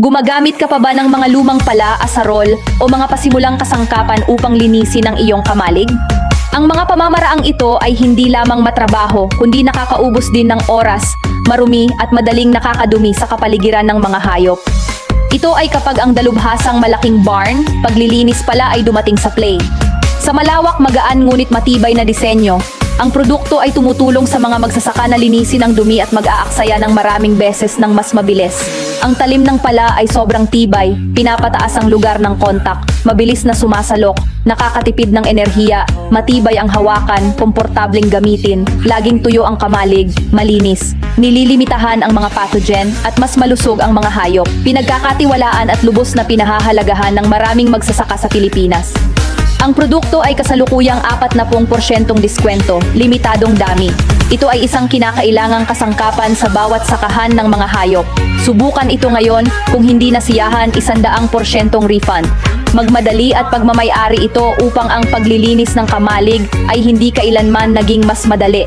Gumagamit ka pa ba ng mga lumang pala, asarol o mga pasimulang kasangkapan upang linisin ang iyong kamalig? Ang mga pamamaraang ito ay hindi lamang matrabaho kundi nakakaubos din ng oras, marumi at madaling nakakadumi sa kapaligiran ng mga hayop. Ito ay kapag ang dalubhasang malaking barn, paglilinis pala ay dumating sa play. Sa malawak, magaan ngunit matibay na disenyo, ang produkto ay tumutulong sa mga magsasaka na linisin ang dumi at mag-aaksaya ng maraming beses ng mas mabilis. Ang talim ng pala ay sobrang tibay, pinapataas ang lugar ng kontak, mabilis na sumasalok, nakakatipid ng enerhiya, matibay ang hawakan, komportableng gamitin, laging tuyo ang kamalig, malinis. Nililimitahan ang mga pathogen at mas malusog ang mga hayop. Pinagkakatiwalaan at lubos na pinahahalagahan ng maraming magsasaka sa Pilipinas. Ang produkto ay kasalukuyang 40% diskwento, limitadong dami. Ito ay isang kinakailangang kasangkapan sa bawat sakahan ng mga hayop. Subukan ito ngayon, kung hindi nasiyahan 100% refund. Magmadali at pagmamay-ari ito upang ang paglilinis ng kamalig ay hindi kailanman naging mas madali.